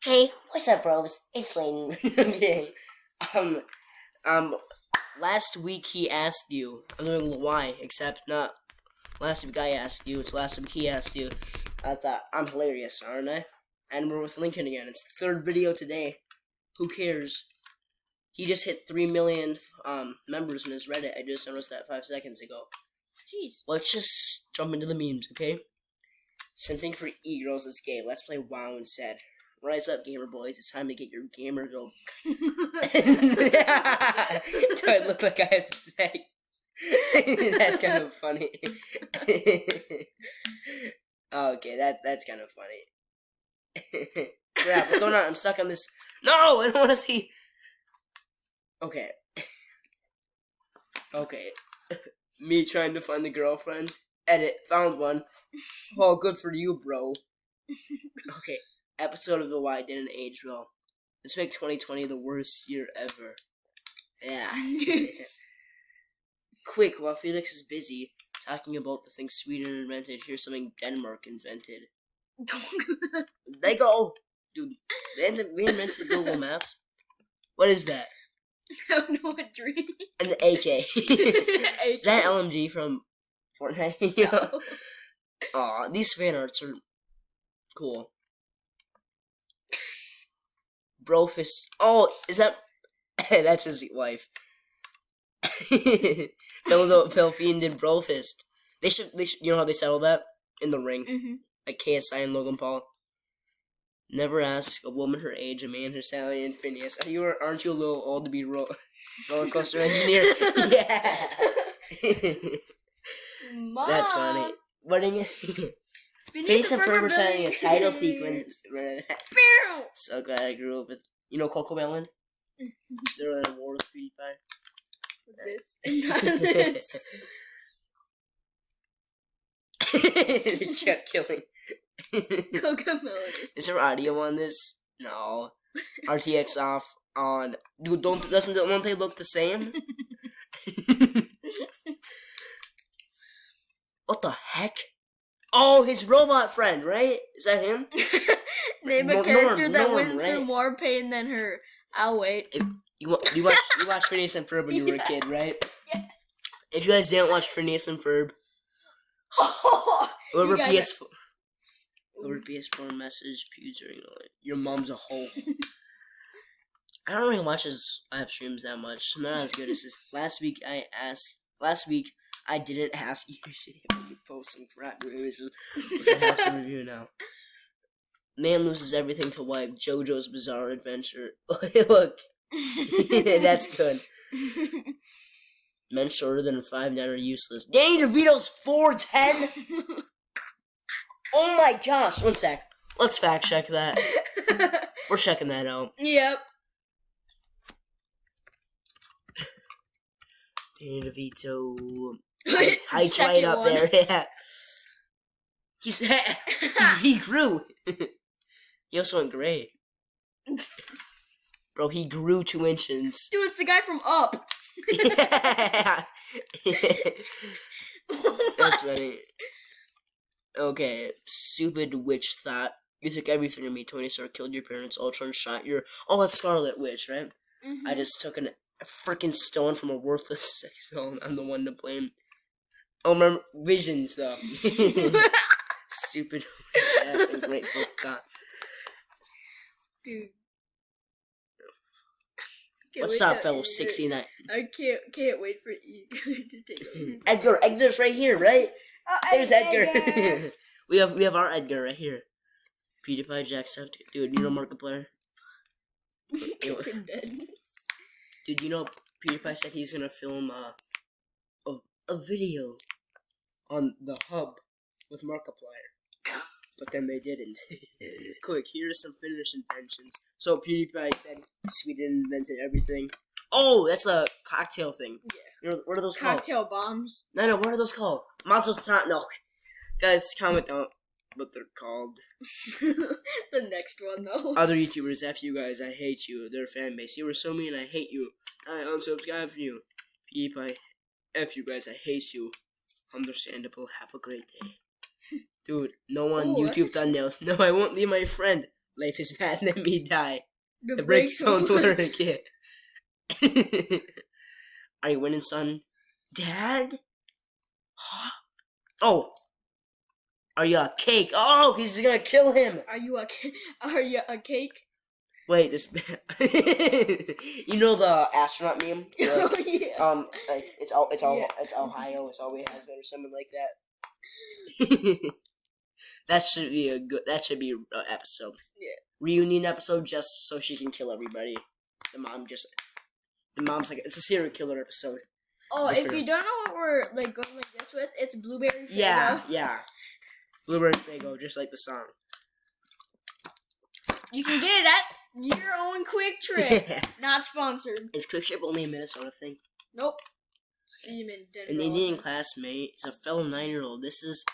Hey, what's up, bros? It's Layton. Okay. Um, um, last week he asked you. I'm doing Lwhay, except not last week I asked you. It's last week he asked you. I thought I'm hilarious, aren't I? And we're with Lincoln again. It's the third video today. Who cares? He just hit 3 million members in his Reddit. I just noticed that 5 seconds ago. Jeez. Let's just jump into the memes, okay? Simping for e-girls is gay. Let's play WoW instead. Rise up, gamer boys. It's time to get your gamer girl. Do I look like I have sex? That's kind of funny. Okay, that's kind of funny. Crap, what's going on? I'm stuck on this. No, I don't want to see. Okay. Okay. Me trying to find the girlfriend. Edit. Found one. Oh, good for you, bro. Okay. Episode of Lwhay didn't age well. Let's make 2020 the worst year ever. Yeah. Quick, while Felix is busy talking about the things Sweden invented, here's something Denmark invented. Lego! Dude, we invented Google Maps. What is that? I don't know what dream. An AK. Is that LMG from Fortnite? No. Aw, these fan arts are cool. Brofist. Oh, is that? That's his wife. Philphine did Brofist. They should. You know how they settle that in the ring, like KSI and Logan Paul. Never ask a woman her age, a man her salary, and Phineas. Aren't you a little old to be roller coaster engineer? Yeah. Mom. That's funny. What are you? Face and Ferber telling a title sequence. So glad I grew up with, Coco Melon? They're in a war with PewDiePie. This and none of this. Chuck killing. Coco Melon. Is there audio on this? No. RTX off on. Dude, don't they look the same? What the heck? Oh, his robot friend, right? Is that him? Name a character that Norm, went right? through more pain than her. I'll wait. You watched Phineas and Ferb when you were a kid, right? Yes. If you guys didn't watch Phineas and Ferb, over PS4 message during your mom's a hoe. I don't really watch his live streams that much. I'm not as good as this. Last week I didn't ask you shit when you post some crap images, which I have to review now. Man loses everything to wife. JoJo's Bizarre Adventure. Look. That's good. Men shorter than 5'9" are useless. Danny DeVito's 4'10"? Oh my gosh. One sec. Let's fact check that. We're checking that out. Yep. Danny DeVito. Height's right up there. Yeah. He grew. He also went gray. Bro, he grew 2 inches. Dude, it's the guy from Up. Yeah. That's funny. Okay, stupid witch thought. You took everything from me. Tony Stark killed your parents. Ultron shot your... Oh, that's Scarlet Witch, right? I just took a freaking stone from a worthless sex stone. I'm the one to blame. Oh, remember Vision stuff. Stupid witch. That's a great thought. Dude. What's up, fellow 69? I can't wait for you to take it. Edgar's right here, right? Oh, There's Edgar. we have our Edgar right here. PewDiePie, Jacksepticeye. Dude, you know Markiplier? Dude, you know PewDiePie said he's gonna film a video on the hub with Markiplier, but then they didn't. Quick, here are some Finnish inventions. So PewDiePie said Sweden invented everything. Oh, that's a cocktail thing. Yeah. What are those called? Cocktail bombs. No, what are those called? Mazel tov. No, guys, comment down what they're called. The next one, though. Other YouTubers, F you guys, I hate you. Their fan base. You were so mean, I hate you. I unsubscribe from you. PewDiePie, F you guys, I hate you. Understandable. Have a great day. Dude, no one YouTube thumbnails. No, I won't leave my friend. Life is bad, let me die. The The brakes don't work. work yet. Are you winning, son? Dad? Oh. Are you a cake? Oh, he's gonna kill him. Are you a cake? Wait, this. You know the astronaut meme? Oh yeah. Like it's Yeah. Ohio. It's always has been or something like that. That should be an episode. Yeah. Reunion episode, just so she can kill everybody. The mom's like, it's a serial killer episode. Oh, Good if for you her. don't know what we're like going like this with, it's blueberry Faygo. Yeah. Blueberry Faygo, just like the song. You can get it at your own Quick Trip. Not sponsored. Is Quick Trip only a Minnesota thing? Nope. See him in Denver. An Indian classmate is a fellow 9-year-old. This is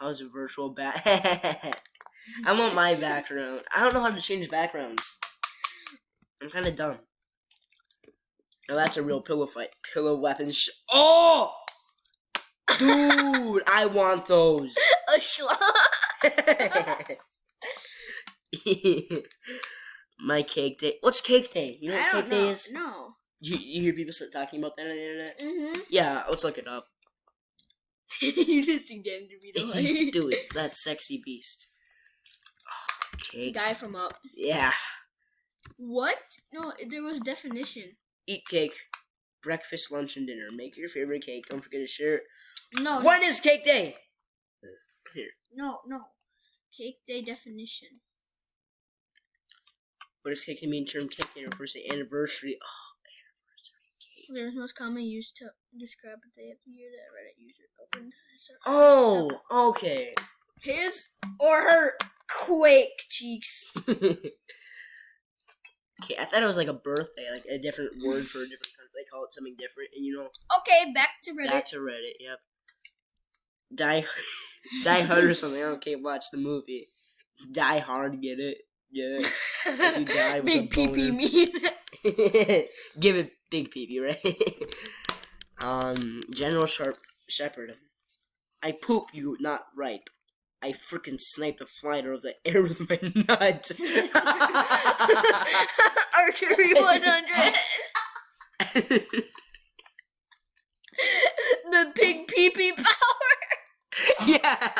how's a virtual back. I want my background. I don't know how to change backgrounds. I'm kind of dumb. Now that's a real pillow fight. Pillow weapons. Oh! Dude, I want those. A schlong. My cake day. What's cake day? You know what I cake don't day know. is? No. You hear people talking about that on the internet? Mm-hmm. Yeah, let's look it up. You just see Dan DeVito. Dude, that sexy beast. Oh, cake. Guy from Up. Yeah. What? No, there was definition. Eat cake. Breakfast, lunch, and dinner. Make your favorite cake. Don't forget to share it. No. When is cake day? Here. No. Cake day definition. What does cake mean? Term cake day refers to anniversary. Oh, anniversary cake. There's most commonly used to describe a day of the year that Reddit user opened. Oh, okay. His or her quake cheeks. Okay, I thought it was like a birthday, like a different word for a different country. They call it something different, and you know. Okay, back to Reddit. Back to Reddit. Yep. Die Hard or something. I don't care. Watch the movie. Die Hard. Get it? Get it? As you die with Big a pee boner. mean. Give it big pee, right? General Shepherd. I poop you not right. I freaking sniped a flight out of the air with my nut. Archery 100. The big pee power. Yeah.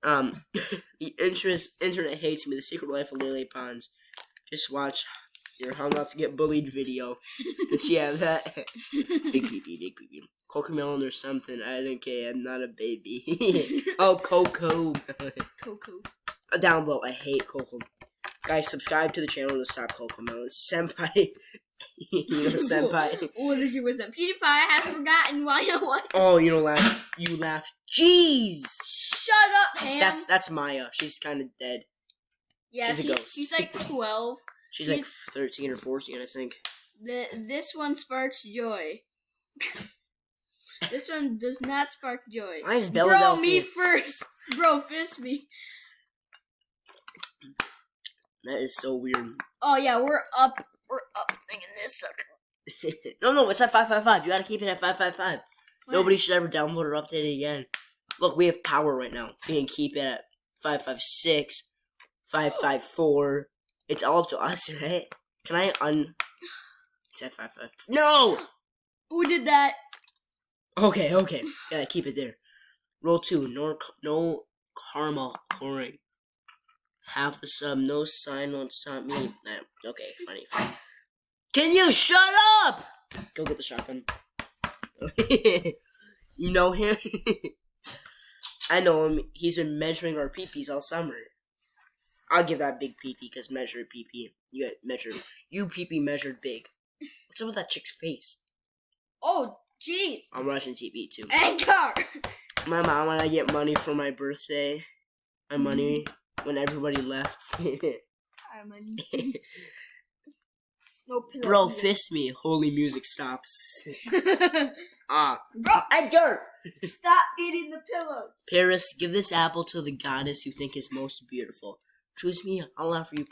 The internet hates me. The Secret Life of Lily Pons. Just watch your how not to get bullied video. Yeah, that. Big pee. Cocomelon or something. I don't care. I'm not a baby. Oh, Coco. Coco. Down below. I hate Coco. Guys, subscribe to the channel to stop Cocomelon. Senpai. You know Senpai. What is your wisdom? PewDiePie has forgotten why I want. Oh, you don't laugh. You laugh. Jeez. Shut up, Ham. That's Maya. She's kind of dead. Yeah, she's a ghost. She's like 12. She's like 13 or 14, I think. This one sparks joy. This one does not spark joy. Why is Bro, Philadelphia? me first. Bro, fist me. That is so weird. Oh yeah, we're up thinking this sucker. No, it's at 555. You gotta keep it at 555. What? Nobody should ever download or update it again. Look, we have power right now. We can keep it at 556, 554. It's all up to us, right? Can I It's at 55. No! Who did that? Okay. Yeah, keep it there. Roll 2. No caramel pouring. Half the sub. No sign won't stop me. Okay, funny. Can you shut up? Go get the shotgun. You know him? I know him. He's been measuring our peepees all summer. I'll give that big peepee because measure peepee. You got measured. You peepee measured big. What's up with that chick's face? Oh, jeez. I'm watching TV too. Edgar. My mom and I get money for my birthday. My money when everybody left. No pillow. Bro, fist me. Holy music stops. Bro, Edgar! stop eating the pillows. Paris, give this apple to the goddess you think is most beautiful. Choose me. I'll offer you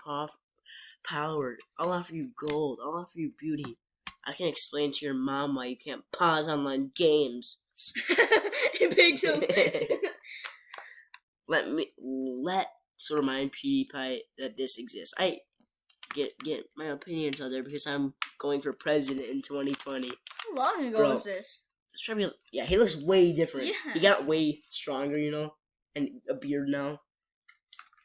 power. I'll offer you gold. I'll offer you beauty. I can explain to your mom why you can't pause online games. Big so. let's remind PewDiePie that this exists. I get my opinions out there because I'm going for president in 2020. How long ago Bro. was this? It's probably, yeah, he looks way different. Yeah. He got way stronger, you know, and a beard now.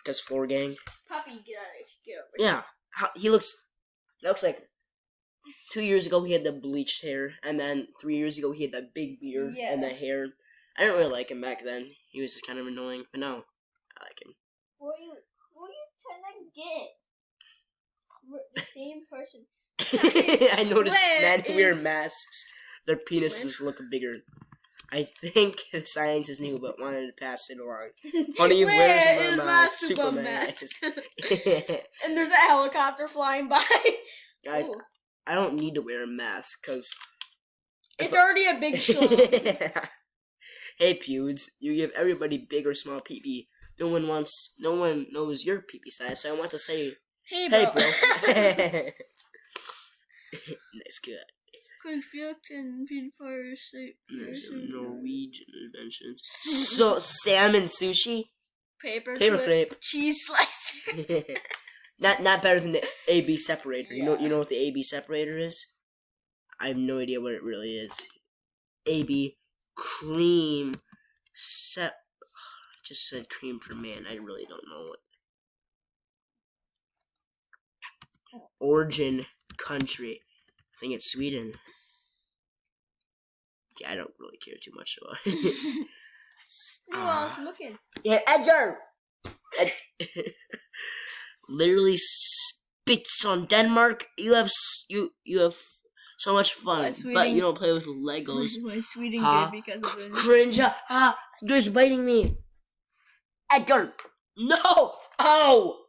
Because floor gang. Poppy, get out of here. Get over Yeah, he looks like 2 years ago he had the bleached hair, and then 3 years ago he had that big beard and the hair. I didn't really like him back then. He was just kind of annoying, but now I like him. What are you trying to get? We're the same person. I noticed Where men who wear is- masks, their penises look bigger. I think the scientists knew but wanted to pass it along. Honey, where's my super mask? And there's a helicopter flying by. Guys, Ooh. I don't need to wear a mask because It's already a big show. Hey Pewds, you give everybody big or small pee-pee. No one knows your pee-pee size, so I want to say, Hey, bro. hey bro. Nice guy. Quick Felix and PewDiePie say There's some Norwegian inventions. So salmon sushi, paperclip, cheese slicer. not better than the AB separator. You Yeah. know what the AB separator is? I have no idea what it really is. AB cream just said cream for man. I really don't know what. Origin country. I think it's Sweden. Yeah, I don't really care too much about it. Who else looking? Yeah, Edgar! Literally spits on Denmark. You have so much fun, Why but Sweden- you don't play with Legos. Why Sweden Huh? good because of it? Cringe! Edgar's biting me. Edgar! No! Oh!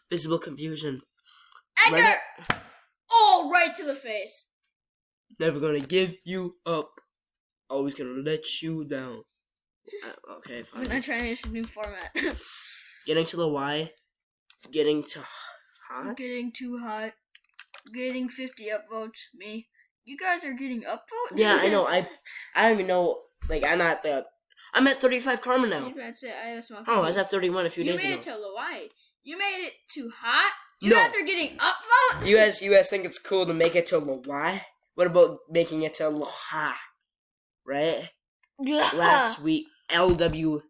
Visible confusion. Edgar! Right- Oh, right to the face. Never gonna give you up. Always gonna let you down. Okay, I'm fine. not trying this new format. Getting to Lwhay. Getting to hot. Getting too hot. Getting 50 upvotes. Me. You guys are getting upvotes? Yeah, I know. I don't even know. Like, I'm at 35 karma now. That's it. I have a small. Oh, I was at 31 a few You days made ago. it to Lwhay. You made it too hot. You No. guys are getting upvotes. You guys think it's cool to make it to Lwhay? What about making it to Lwhay? Right? Last week, LWH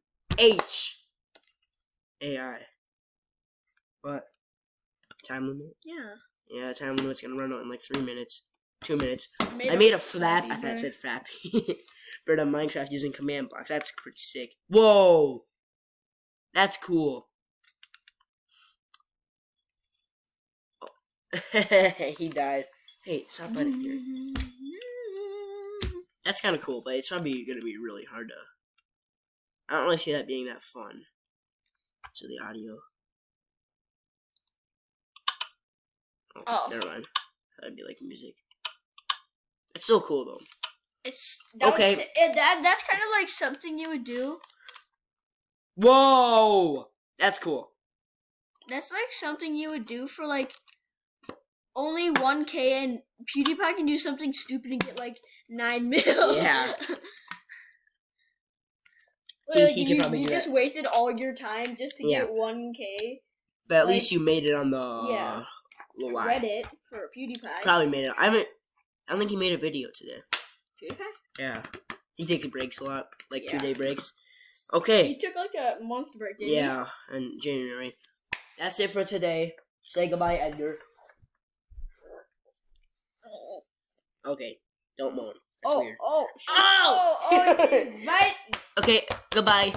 AI. What? Time limit? Yeah. Yeah, time limit's gonna run out in like 3 minutes. 2 minutes. I a made a flap. Flappy I thought it Bird. said Flappy. Bird on Minecraft using command blocks. That's pretty sick. Whoa! That's cool. Oh. He died. Hey, stop letting here. That's kind of cool, but it's probably gonna be really hard to. I don't really see that being that fun. So the audio. Oh. Never mind. That'd be like music. It's still cool though. It's Okay. That's kind of like something you would do. Whoa! That's cool. That's like something you would do for like only 1K, and PewDiePie can do something stupid and get like 9 mil. Yeah. Like, He could probably you do just wasted all your time just to Yeah. get 1K. But at Like- least you made it on the Yeah. Lwhay. Reddit for PewDiePie. Probably made it. I don't think he made a video today. PewDiePie? Yeah. He takes breaks a lot, like Yeah. 2-day breaks. He Okay. took like a month break, didn't he? Yeah, in January. That's it for today. Say goodbye, Edgar. Okay, don't moan. That's weird. Oh, right. Okay, goodbye.